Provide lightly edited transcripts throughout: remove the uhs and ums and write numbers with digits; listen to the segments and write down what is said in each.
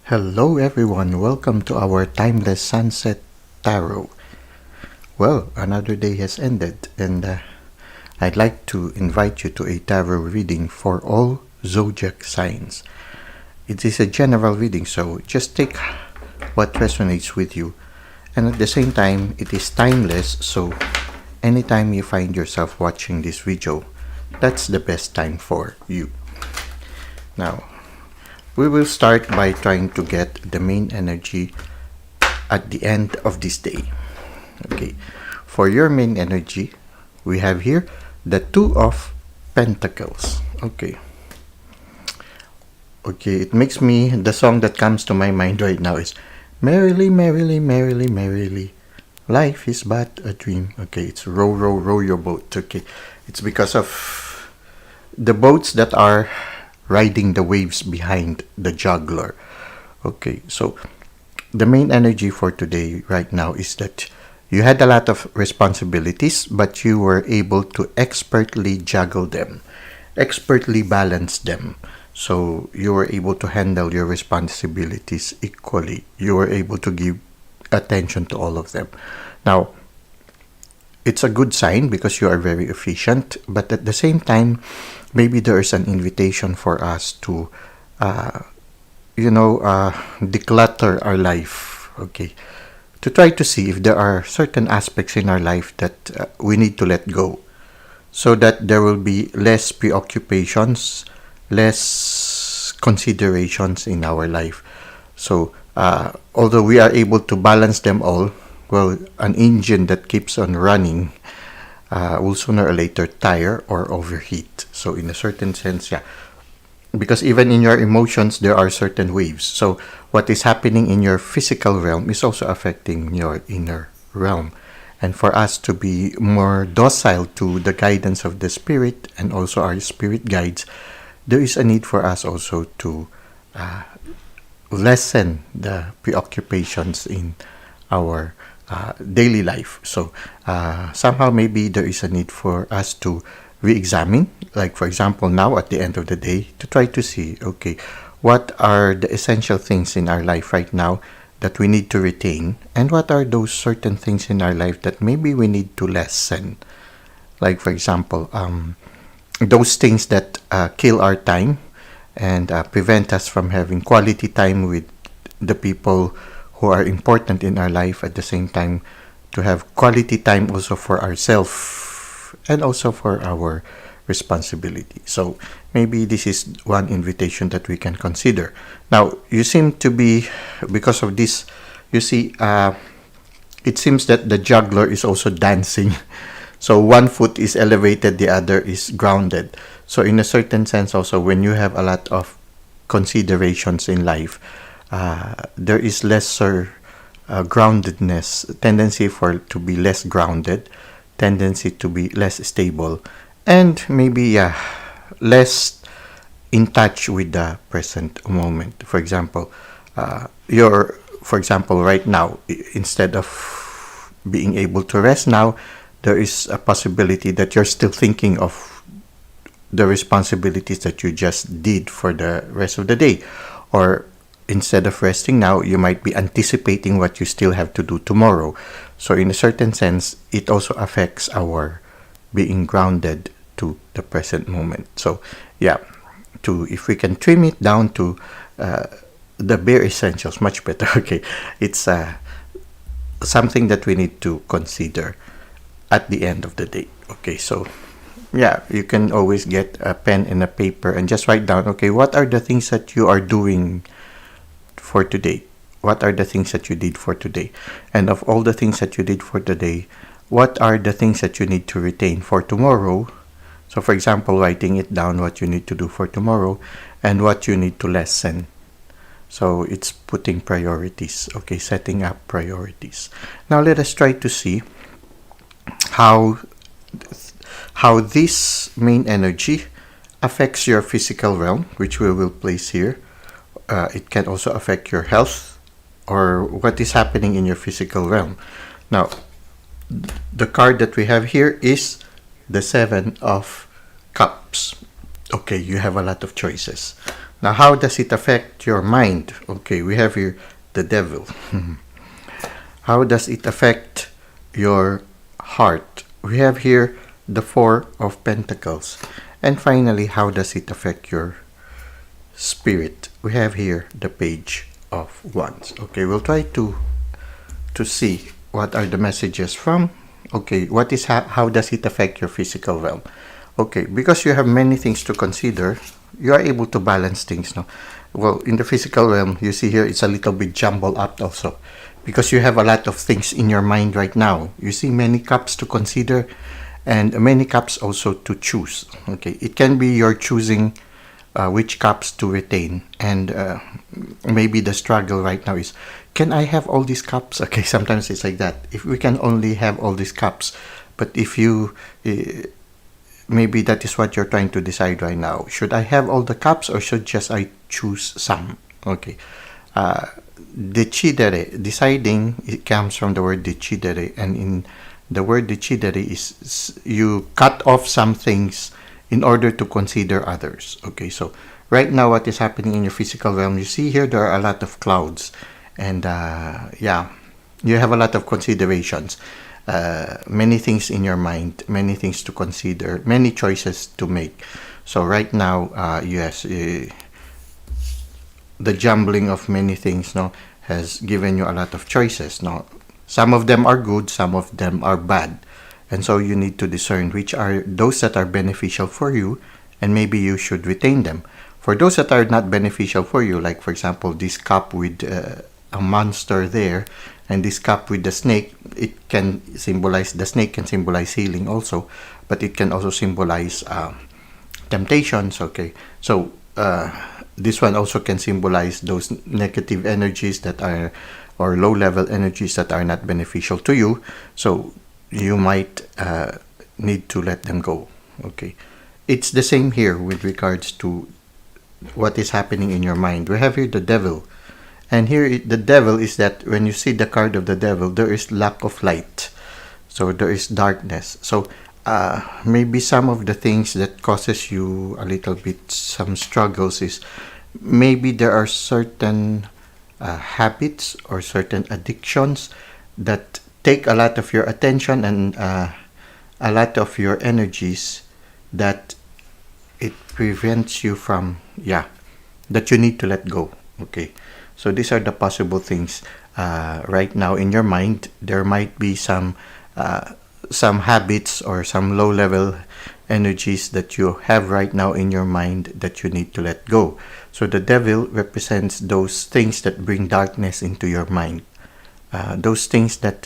Hello everyone, welcome to our Timeless Sunset Tarot. Well, another day has ended and I'd like to invite you to a tarot reading for all zodiac signs. It is a general reading, so just take what resonates with you. And at the same time, it is timeless, so anytime you find yourself watching this video, that's the best time for you. Now, we will start by trying to get the main energy at the end of this day. Okay, for your main energy, we have here the Two of Pentacles. Okay, it makes me, the song that comes to my mind right now is Merrily, merrily, merrily, merrily, life is but a dream. Okay, it's row, row, row your boat. Okay, it's because of the boats that are riding the waves behind the juggler. Okay, so the main energy for today right now is that you had a lot of responsibilities, but you were able to expertly juggle them, expertly balance them. So you were able to handle your responsibilities equally. You were able to give attention to all of them. Now, it's a good sign because you are very efficient, but at the same time, maybe there is an invitation for us to, declutter our life, okay? To try to see if there are certain aspects in our life that we need to let go so that there will be less preoccupations, less considerations in our life. So, although we are able to balance them all, well, an engine that keeps on running will sooner or later tire or overheat. So in a certain sense, yeah, because even in your emotions, there are certain waves. So what is happening in your physical realm is also affecting your inner realm. And for us to be more docile to the guidance of the spirit and also our spirit guides, there is a need for us also to lessen the preoccupations in our daily life. So somehow maybe there is a need for us to re-examine, like for example now at the end of the day, to try to see, okay, what are the essential things in our life right now that we need to retain, and what are those certain things in our life that maybe we need to lessen. Like for example, those things that kill our time and prevent us from having quality time with the people who are important in our life, at the same time to have quality time also for ourselves and also for our responsibility. So maybe this is one invitation that we can consider. Now, you seem to be, because of this, you see, it seems that the juggler is also dancing. So one foot is elevated, the other is grounded. So in a certain sense also, when you have a lot of considerations in life, there is lesser groundedness, tendency for to be less grounded, tendency to be less stable, and maybe less in touch with the present moment. For example, right now, instead of being able to rest now, there is a possibility that you're still thinking of the responsibilities that you just did for the rest of the day, or instead of resting now, you might be anticipating what you still have to do tomorrow. So in a certain sense, it also affects our being grounded to the present moment. So yeah, if we can trim it down to the bare essentials, much better. Okay, it's something that we need to consider at the end of the day. Okay, so yeah, you can always get a pen and a paper and just write down, okay, what are the things that you are doing for today? What are the things that you did for today? And of all the things that you did for today, what are the things that you need to retain for tomorrow? So for example, writing it down, what you need to do for tomorrow and what you need to lessen. So it's putting priorities, okay, setting up priorities. Now let us try to see how this main energy affects your physical realm, which we will place here. It can also affect your health or what is happening in your physical realm. Now, the card that we have here is the Seven of Cups. Okay, you have a lot of choices. Now, how does it affect your mind? Okay, we have here the devil. How does it affect your heart? We have here the Four of Pentacles. And finally, how does it affect your spirit? We have here the Page of Wands. Okay, we'll try to see what are the messages from. Okay, what is how does it affect your physical realm? Okay, because you have many things to consider, you are able to balance things now. Well, in the physical realm, you see here it's a little bit jumbled up also, because you have a lot of things in your mind right now. You see many cups to consider and many cups also to choose. Okay, it can be you're choosing which cups to retain, and maybe the struggle right now is, can I have all these cups? Okay, sometimes it's like that. If we can only have all these cups, but if you maybe that is what you're trying to decide right now. Should I have all the cups, or should just I choose some? Okay. Decidere, deciding, it comes from the word decidere, and in the word decidere is you cut off some things in order to consider others. Okay, so right now what is happening in your physical realm, you see here there are a lot of clouds, and yeah, you have a lot of considerations. Many things in your mind, many things to consider, many choices to make. So right now, yes, the jumbling of many things has given you a lot of choices. Some of them are good, some of them are bad, and so you need to discern which are those that are beneficial for you, and maybe you should retain them. For those that are not beneficial for you, like for example this cup with a monster there, and this cup with the snake, it can symbolize, the snake can symbolize healing also, but it can also symbolize temptations. Okay, so this one also can symbolize those negative energies that are, or low level energies that are not beneficial to you, so you might need to let them go. Okay, it's the same here with regards to what is happening in your mind. We have here the devil. And here, the devil is that when you see the card of the devil, there is lack of light. So there is darkness. So maybe some of the things that causes you a little bit some struggles is maybe there are certain habits or certain addictions that take a lot of your attention and a lot of your energies, that it prevents you from, that you need to let go. Okay. So these are the possible things right now in your mind. There might be some habits or some low-level energies that you have right now in your mind that you need to let go. So the devil represents those things that bring darkness into your mind, those things that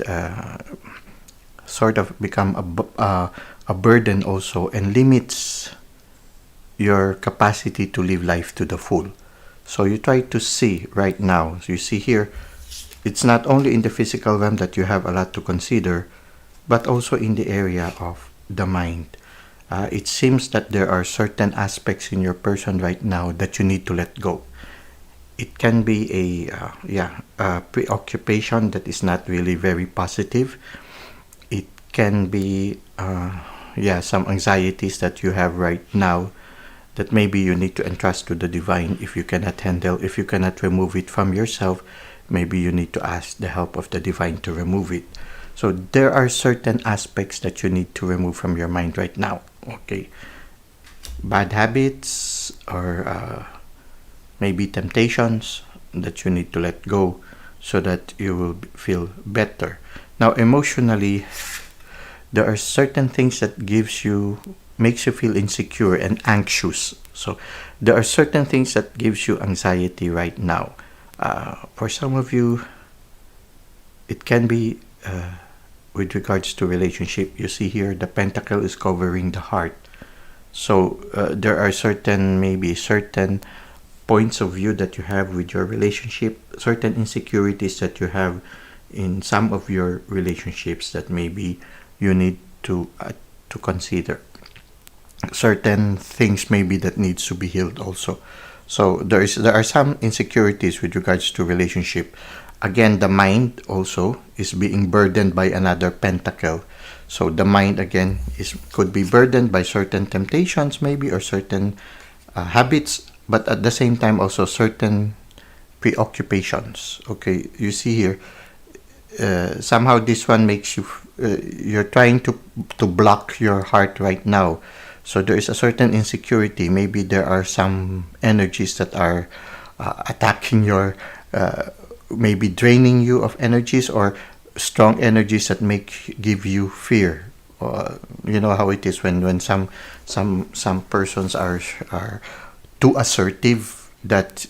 sort of become a burden also, and limits your capacity to live life to the full. So you try to see right now. So you see here, it's not only in the physical realm that you have a lot to consider, but also in the area of the mind. It seems that there are certain aspects in your person right now that you need to let go. It can be a preoccupation that is not really very positive. It can be some anxieties that you have right now, that maybe you need to entrust to the divine. If you cannot handle, if you cannot remove it from yourself, maybe you need to ask the help of the divine to remove it. So there are certain aspects that you need to remove from your mind right now. Okay, bad habits or maybe temptations that you need to let go so that you will feel better. Now emotionally, there are certain things that makes you feel insecure and anxious. So there are certain things that gives you anxiety right now. For some of you, it can be with regards to relationship. You see here the pentacle is covering the heart. So there are certain points of view that you have with your relationship, certain insecurities that you have in some of your relationships that maybe you need to consider. Certain things maybe that needs to be healed also. So there are some insecurities with regards to relationship. Again, the mind also is being burdened by another pentacle. So the mind again could be burdened by certain temptations maybe, or certain habits but at the same time also certain preoccupations. Okay, you see here, somehow this one makes you, you're trying to block your heart right now. So there is a certain insecurity. Maybe there are some energies that are attacking your, maybe draining you of energies, or strong energies that give you fear. You know how it is when some persons are too assertive that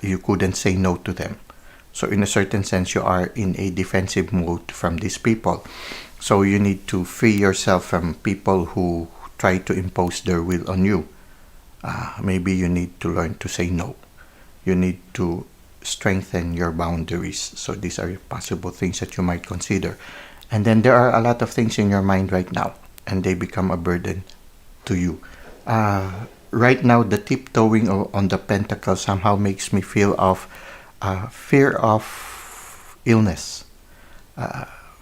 you couldn't say no to them. So in a certain sense, you are in a defensive mode from these people. So you need to free yourself from people who try to impose their will on you. Maybe you need to learn to say no. You need to strengthen your boundaries. So these are possible things that you might consider. And then there are a lot of things in your mind right now, and they become a burden to you. Right now, the tiptoeing on the pentacle somehow makes me feel of fear of illness,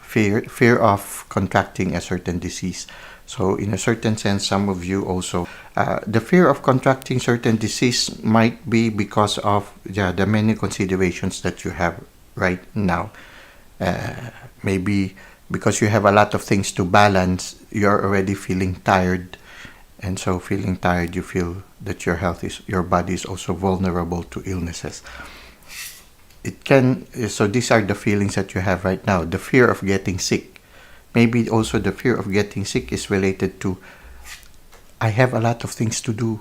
fear of contracting a certain disease. So in a certain sense, some of you also, the fear of contracting certain disease might be because of the many considerations that you have right now. Maybe because you have a lot of things to balance, you're already feeling tired. And so feeling tired, you feel that your body is also vulnerable to illnesses. So these are the feelings that you have right now. The fear of getting sick. Maybe also the fear of getting sick is related to, I have a lot of things to do.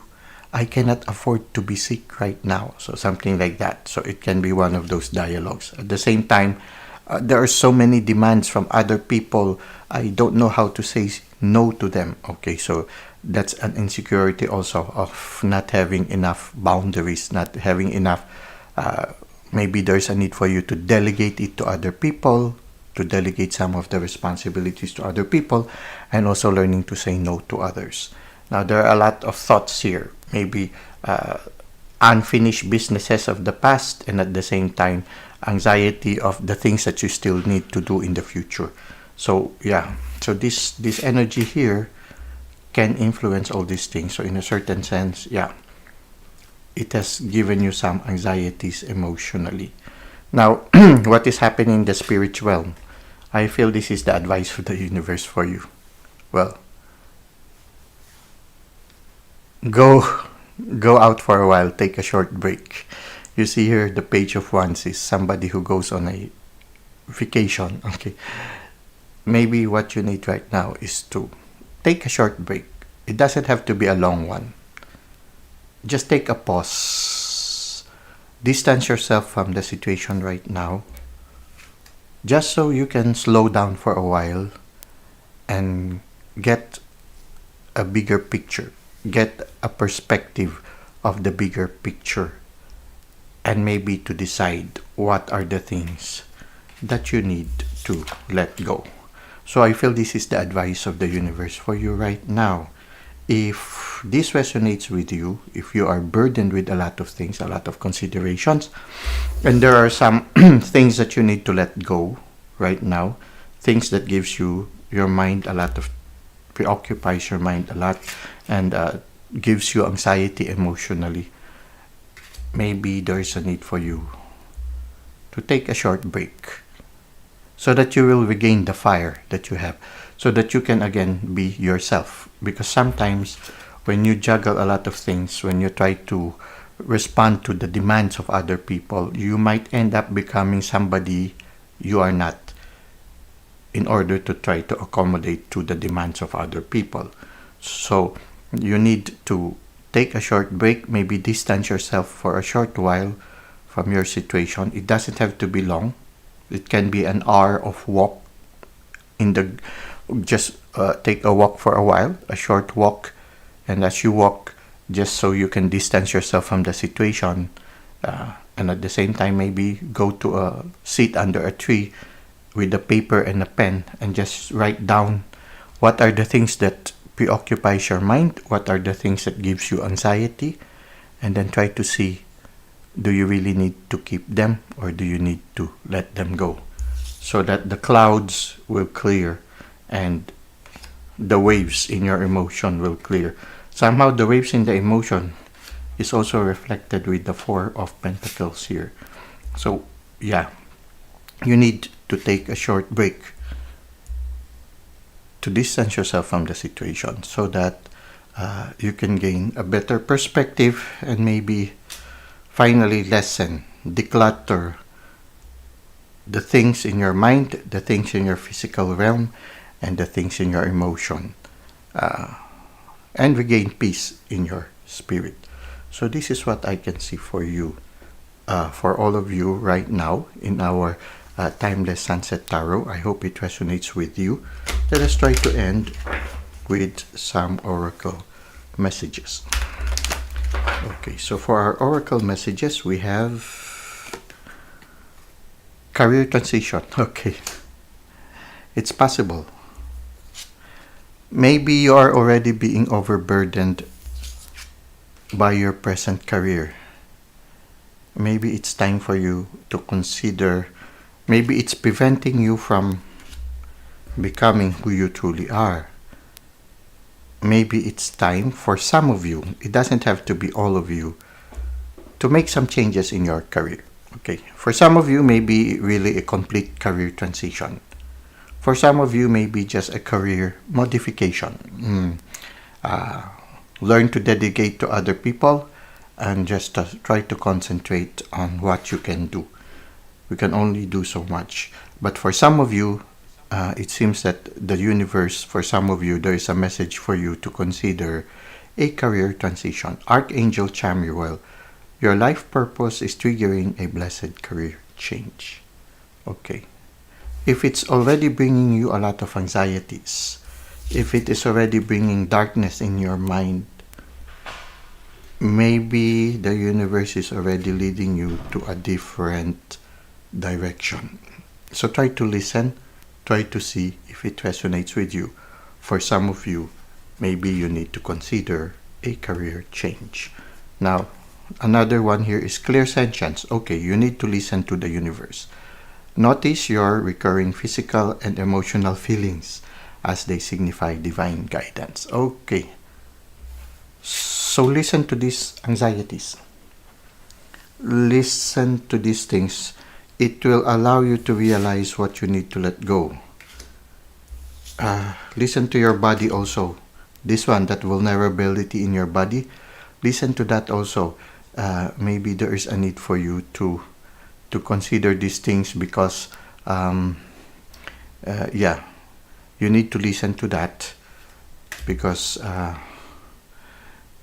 I cannot afford to be sick right now. So something like that. So it can be one of those dialogues. At the same time, there are so many demands from other people. I don't know how to say no to them. Okay, so that's an insecurity also of not having enough boundaries, not having enough. Maybe there's a need for you to delegate it to other people, to delegate some of the responsibilities to other people, and also learning to say no to others. Now, there are a lot of thoughts here. Maybe unfinished businesses of the past, and at the same time, anxiety of the things that you still need to do in the future. So, yeah. So this energy here can influence all these things. So in a certain sense, yeah, it has given you some anxieties emotionally. Now, what is happening in the spiritual realm? I feel this is the advice of the universe for you. Well, go out for a while, take a short break. You see here, the Page of Wands is somebody who goes on a vacation. Okay, maybe what you need right now is to take a short break. It doesn't have to be a long one. Just take a pause. Distance yourself from the situation right now, just so you can slow down for a while and get a bigger picture, get a perspective of the bigger picture, and maybe to decide what are the things that you need to let go. So I feel this is the advice of the universe for you right now. If this resonates with you, if you are burdened with a lot of things, a lot of considerations, and there are some things that you need to let go right now, things that gives you your mind a lot of, preoccupies your mind a lot, and gives you anxiety emotionally, maybe there is a need for you to take a short break so that you will regain the fire that you have, so that you can again be yourself. Because sometimes when you juggle a lot of things, when you try to respond to the demands of other people, you might end up becoming somebody you are not, in order to try to accommodate to the demands of other people. So you need to take a short break, maybe distance yourself for a short while from your situation. It doesn't have to be long. It can be an hour of walk in the, just take a walk for a while, a short walk, and as you walk, just so you can distance yourself from the situation, and at the same time maybe go to a seat under a tree with a paper and a pen and just write down what are the things that preoccupies your mind, what are the things that gives you anxiety, and then try to see, do you really need to keep them or do you need to let them go, so that the clouds will clear and the waves in your emotion will clear. Somehow the waves in the emotion is also reflected with the Four of Pentacles here. So yeah, you need to take a short break to distance yourself from the situation so that you can gain a better perspective and maybe finally lessen, declutter the things in your mind, the things in your physical realm, and the things in your emotion, and regain peace in your spirit. So this is what I can see for you, for all of you right now in our Timeless Sunset Tarot. I hope it resonates with you. Let us try to end with some oracle messages. Okay, so for our oracle messages, we have career transition. Okay, it's possible. Maybe you are already being overburdened by your present career. Maybe it's time for you to consider, maybe it's preventing you from becoming who you truly are. Maybe it's time for some of you, it doesn't have to be all of you, to make some changes in your career. Okay, for some of you, maybe really a complete career transition. For some of you, maybe just a career modification. Learn to dedicate to other people and just try to concentrate on what you can do. We can only do so much. But for some of you, it seems that the universe, for some of you, there is a message for you to consider a career transition. Archangel Chamuel, your life purpose is triggering a blessed career change. Okay. If it's already bringing you a lot of anxieties, if it is already bringing darkness in your mind, maybe the universe is already leading you to a different direction. So try to listen, try to see if it resonates with you. For some of you, maybe you need to consider a career change. Now, another one here is clear sentience. Okay, you need to listen to the universe. Notice your recurring physical and emotional feelings as they signify divine guidance. Okay. So listen to these anxieties. Listen to these things. It will allow you to realize what you need to let go. Listen to your body also. This one, that vulnerability in your body. Listen to that also. Maybe there is a need for you to consider these things because, yeah, you need to listen to that because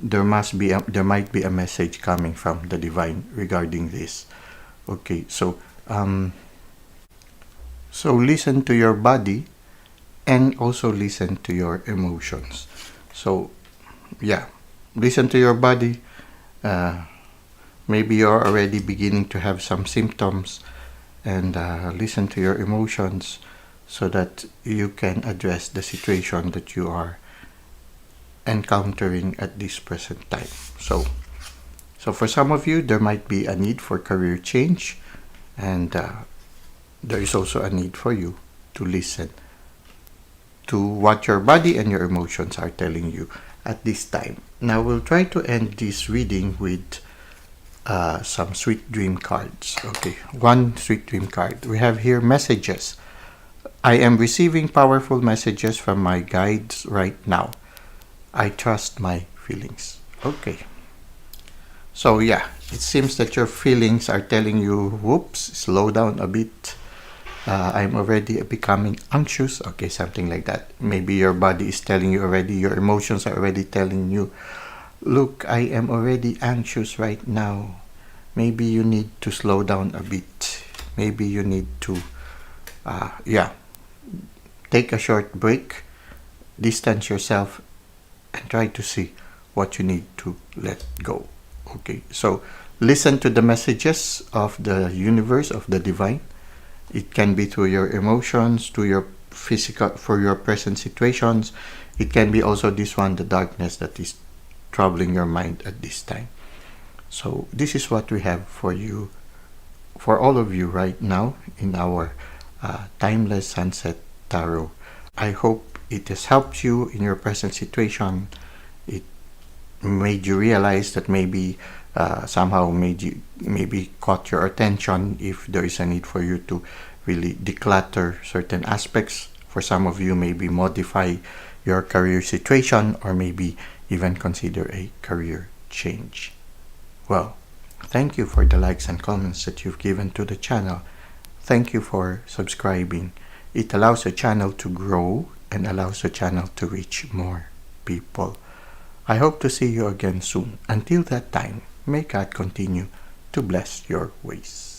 there might be a message coming from the divine regarding this. Okay, so listen to your body and also listen to your emotions. So yeah, listen to your body. Maybe you're already beginning to have some symptoms, and listen to your emotions so that you can address the situation that you are encountering at this present time. So for some of you, there might be a need for career change, and there is also a need for you to listen to what your body and your emotions are telling you at this time. Now we'll try to end this reading with some sweet dream cards. Okay, one sweet dream card. We have here messages. I am receiving powerful messages from my guides right now. I trust my feelings. Okay. So yeah, it seems that your feelings are telling you, whoops, slow down a bit. I'm already becoming anxious. Okay, something like that. Maybe your body is telling you already, your emotions are already telling you, look, I am already anxious right now. Maybe you need to slow down a bit. Maybe you need to, take a short break, distance yourself, and try to see what you need to let go. Okay, so listen to the messages of the universe, of the divine. It can be through your emotions, to your physical, for your present situations. It can be also this one, the darkness that is troubling your mind at this time. So this is what we have for you, for all of you right now in our Timeless Sunset Tarot. I hope it has helped you in your present situation. It made you realize that maybe somehow made you maybe caught your attention if there is a need for you to really declutter certain aspects. For some of you, maybe modify your career situation or maybe even consider a career change. Well, thank you for the likes and comments that you've given to the channel. Thank you for subscribing. It allows the channel to grow and allows the channel to reach more people. I hope to see you again soon. Until that time, may God continue to bless your ways.